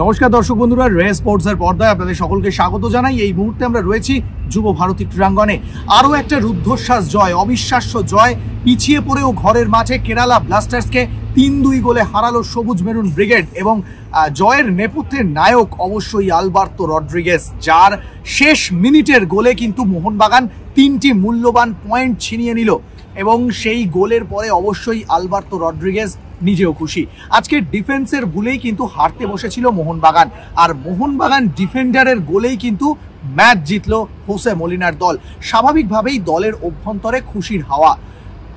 নমস্কার দর্শক বন্ধুরা, রে স্পোর্টসের পর্দায় আপনাদের সকলকে স্বাগত জানাই। এই মুহূর্তে আমরা রয়েছি যুব ভারতী ক্রীড়াঙ্গনে। আরও একটা রুদ্ধশ্বাস জয়, অবিশ্বাস্য জয়। পিছিয়ে পড়েও ঘরের মাঠে কেরালা ব্লাস্টার্সকে ৩-২ গোলে হারালো সবুজ মেরুন ব্রিগেড। এবং জয়ের নেপথ্যের নায়ক অবশ্যই আলবার্তো রড্রিগেজ, যার শেষ মিনিটের গোলে কিন্তু মোহনবাগান ৩টি মূল্যবান পয়েন্ট ছিনিয়ে নিল। এবং সেই গোলের পরে অবশ্যই আলবার্তো রড্রিগেজ নিজেও খুশি। আজকে ডিফেন্সের ভুলেই কিন্তু হারতে বসেছিল মোহনবাগান, আর মোহনবাগান ডিফেন্ডারের গোলেই কিন্তু ম্যাচ জিতলো হোসে মলিনার দল। স্বাভাবিকভাবেই দলের অভ্যন্তরে খুশির হাওয়া।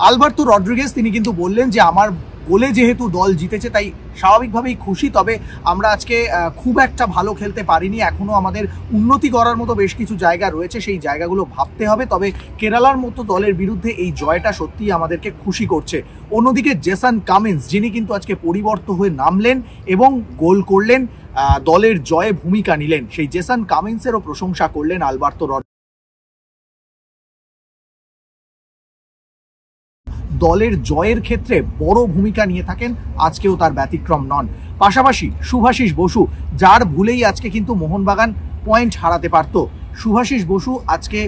আলবার্তো রড্রিগেজ তিনি কিন্তু বললেন যে আমার গোলে যেহেতু দল জিতেছে তাই স্বাভাবিকভাবেই খুশি, তবে আমরা আজকে খুব একটা ভালো খেলতে পারিনি, এখনও আমাদের উন্নতি করার মতো বেশ কিছু জায়গা রয়েছে, সেই জায়গাগুলো ভাবতে হবে। তবে কেরালার মতো দলের বিরুদ্ধে এই জয়টা সত্যিই আমাদেরকে খুশি করছে। অন্যদিকে জেসন কামিন্স, যিনি কিন্তু আজকে পরিবর্তন হয়ে নামলেন এবং গোল করলেন, দলের জয়ে ভূমিকা নিলেন, সেই জেসন কামিন্সেরও প্রশংসা করলেন আলবার্তো রড্রিগেজ। দলের জয়ের ক্ষেত্রে বড় ভূমিকা নিয়ে থাকেন, আজকেও তার ব্যতিক্রম নন। পাশাপাশি শুভাশিস বসু, যার ভুলেই আজকে কিন্তু মোহনবাগান পয়েন্ট হারাতে পারত। শুভাশিস বসু আজকে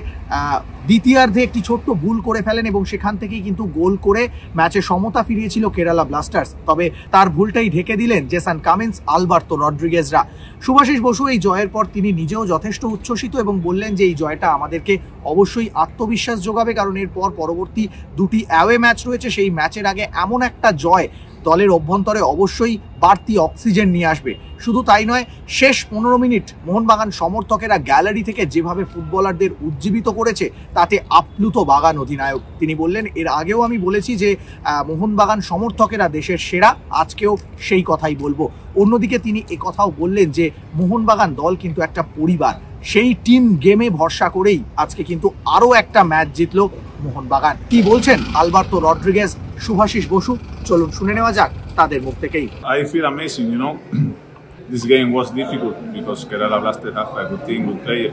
দ্বিতীয়ার্ধে একটি ছোট্ট ভুল করে ফেলেন এবং সেখান থেকেই কিন্তু গোল করে ম্যাচে সমতা ফিরিয়েছিল কেরালা ব্লাস্টার্স। তবে তার ভুলটাই ঢেকে দিলেন জেসন কামিন্স, আলবার্তো রড্রিগেজরা। শুভাশিস বসু এই জয়ের পর তিনি নিজেও যথেষ্ট উচ্ছ্বসিত এবং বললেন যে এই জয়টা আমাদেরকে অবশ্যই আত্মবিশ্বাস যোগাবে, কারণ এরপর পরবর্তী দুটি অ্যাওয়ে ম্যাচ রয়েছে। সেই ম্যাচের আগে এমন একটা জয় দলের অভ্যন্তরে অবশ্যই বাড়তি অক্সিজেন নিয়ে আসবে। শুধু তাই নয়, শেষ 15 মিনিট মোহনবাগান সমর্থকেরা গ্যালারি থেকে যেভাবে ফুটবলারদের উজ্জীবিত করেছে তাতে আপ্লুত বাগান অধিনায়ক। তিনি বললেন, এর আগেও আমি বলেছি যে মোহনবাগান সমর্থকেরা দেশের সেরা, আজকেও সেই কথাই বলবো। অন্যদিকে তিনি কথাও বললেন যে মোহনবাগান দল কিন্তু একটা পরিবার, সেই টিম গেমে ভরসা করেই আজকে কিন্তু আরও একটা ম্যাচ জিতলো মোহনবাগান। কি বলছেন আলবার্তো রড্রিগেজ, শুভাশিস বসু, চলুন শুনে নেওয়া যাক তাদের মুখ থেকেই। I feel amazing, you know. This game was difficult because Kerala Blasters have a good team, good player.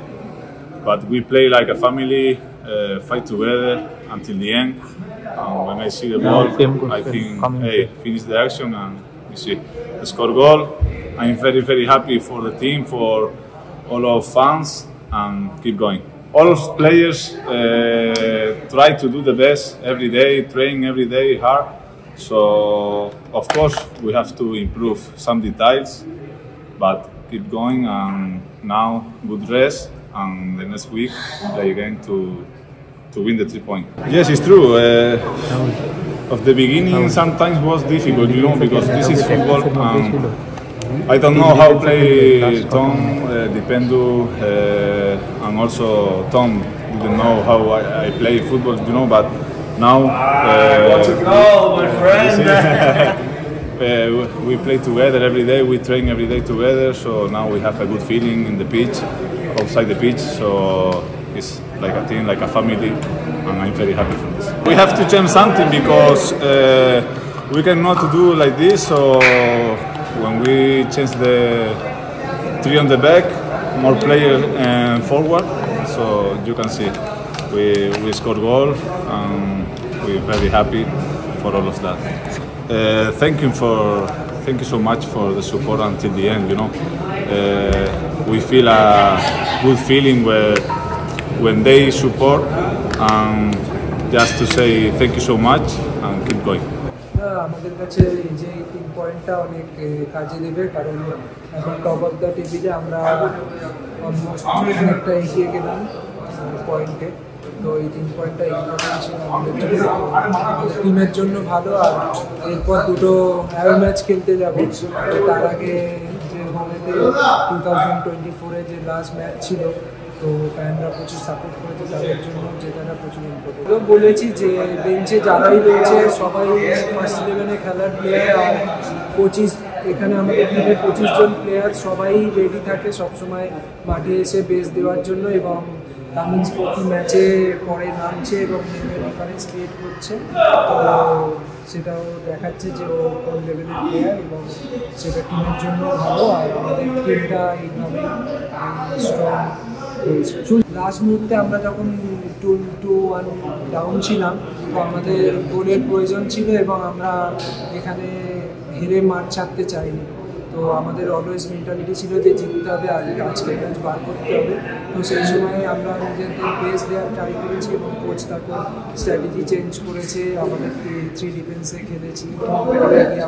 But we play like a family, fight together until the end. When I see the ball, I think, hey, finish the action and you see, score goal. I'm very, very happy for the team, for all of fans, and keep going. All of players try to do the best every day, train every day hard. So of course we have to improve some details, but keep going, and now good rest, and the next week play again to win the 3 points. Yes, it's true. Of the beginning sometimes was difficult, you know, because this is football. I don't know how play Tom, Dipendu, and also Tom didn't know how I play football, you know, but now what's a goal, my friend? We play together every day, we train every day together, so now we have a good feeling in the pitch, outside the pitch, so it's like a team, like a family, and I'm very happy for this. We have to change something because we cannot do like this, so when we change the 3 on the back, more player forward, so you can see we scored goal, and we're very happy for all of that. Thank you so much for the support until the end, you know. We feel a good feeling when they support, and just to say thank you so much and keep going. আমাদের কাছে এই যে 3 পয়েন্টটা অনেক কাজে দেবে, কারণ এখন টপ অফ দ্য টেবিলে আমরা অলমোস্ট অনেকটা এগিয়ে গেলাম পয়েন্টে। তো এই 3 পয়েন্টটা ইম্পর্টেন্ট ছিল আমাদের জন্য, টিমের জন্য ভালো। আর এরপর দুটো অ্যাওয়ে ম্যাচ খেলতে যাব, তার আগে যে হোমেতে 2024-এ যে লাস্ট ম্যাচ ছিল, তো ফ্যানরা প্রচুর সাপোর্ট করেছে, তাদের জন্য জেতাটা প্রচুর ইম্পর্টেন্ট। তো বলেছি যে বেঞ্চে যারাই রয়েছে সবাই ফার্স্ট 11-এ খেলার প্লেয়ার, আর 25 এখানে আমাদের টিমে 25 জন প্লেয়ার সবাই রেডি থাকে সবসময় মাঠে এসে বেস দেওয়ার জন্য। এবং কামিন্স প্রতি ম্যাচে পরে নামছে এবং ডিফারেন্স ক্রিয়েট করছে, তো সেটাও দেখাচ্ছে যে ও কোন লেভেলের প্লেয়ার, এবং সেটা টিমের জন্য ভালো। আর আমাদের টিমটা এইভাবে স্ট্রং হয়েছে। লাস্ট মুহূর্তে আমরা যখন 2-1 ডাউন ছিলাম, তো আমাদের গোলের প্রয়োজন ছিল এবং আমরা এখানে হেরে মাঠ ছাড়তে চাইনি। তো আমাদের অলওয়েজ মেন্টালিটি ছিল যে জিততে হবে, আজকের ম্যাচ বার করতে হবে। তো সেই সময় আমরা নিজেদের বেস্ট দেওয়ার ট্রাই করেছি এবং কোচ তারপর স্ট্র্যাটেজি চেঞ্জ করেছে, আমাদের 3 ডিফেন্সে খেলেছি,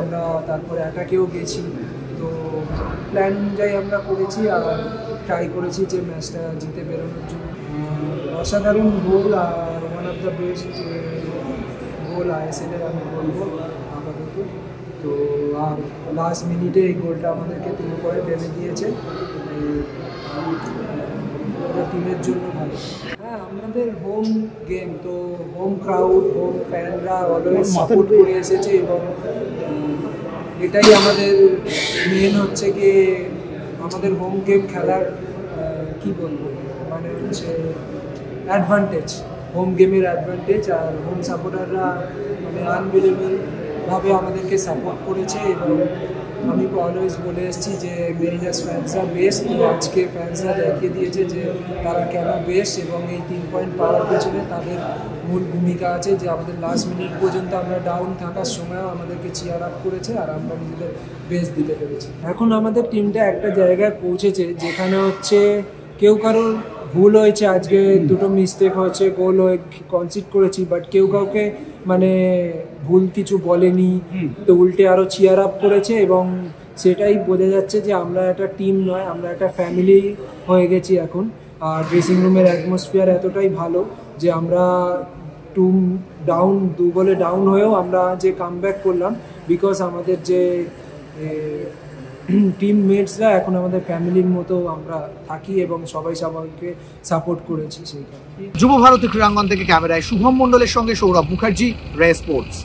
আমরা তারপরে অ্যাটাকেও গেছি। তো প্ল্যান অনুযায়ী আমরা করেছি আর ট্রাই করেছি যে ম্যাচটা জিতে বেরোনোর জন্য। অসাধারণ গোল আর one of the best goal আইএসএলের আমি বলবো আপাতত। তো আর লাস্ট মিনিটে এই গোলটা আমাদেরকে 3 পয়েন্ট এনে দিয়েছে, টিমের জন্য ভালো। হ্যাঁ, আমাদের হোম গেম, তো হোম ক্রাউড, হোম ফ্যানরা অলওয়েজ সাপোর্ট করে এসেছে এবং এটাই আমাদের মেন হচ্ছে কি আমাদের হোম গেম খেলার কি বলবো মানে হচ্ছে অ্যাডভান্টেজ, হোম গেমের অ্যাডভান্টেজ। আর হোম সাপোর্টাররা মানে আনবিলিভেবলভাবে আমাদেরকে সাপোর্ট করেছে এবং আমি অলওয়েজ বলে এসেছি যে মেরিনার্স ফ্যান্সরা বেস্ট। তো আজকে ফ্যান্সরা দেখিয়ে দিয়েছে যে তারা কেন বেস্ট এবং এই 3 পয়েন্ট পাওয়ার পেছনে তাদের মূল ভূমিকা আছে, যে আমাদের লাস্ট মিনিট পর্যন্ত আমরা ডাউন থাকার সময়ও আমাদেরকে চিয়ার আপ করেছে আর আমরা নিজেদের বেস্ট দিতে পেরেছি। এখন আমাদের টিমটা একটা জায়গায় পৌঁছেছে যেখানে হচ্ছে কেউ কারোর ভুল হয়েছে, আজকে 2টো মিস্টেক হয়েছে, গোল হয়ে কনসিড করেছি, বাট কেউ কাউকে মানে ভুল কিছু বলেনি, তো উল্টে আরও চিয়ার আপ করেছে এবং সেটাই বোঝা যাচ্ছে যে আমরা একটা টিম নয়, আমরা একটা ফ্যামিলি হয়ে গেছি এখন। আর ড্রেসিং রুমের অ্যাটমসফিয়ার এতটাই ভালো যে আমরা 2 গোলে ডাউন হয়েও আমরা যে কামব্যাক করলাম, বিকজ আমাদের যে টিমমেটসরা এখন আমাদের ফ্যামিলির মতো আমরা থাকি এবং সবাই সবাইকে সাপোর্ট করেছি সেই কারণে। যুব ভারতী ক্রীড়াঙ্গন থেকে ক্যামেরায় শুভম মণ্ডলের সঙ্গে সৌরভ মুখার্জি, রে স্পোর্টস।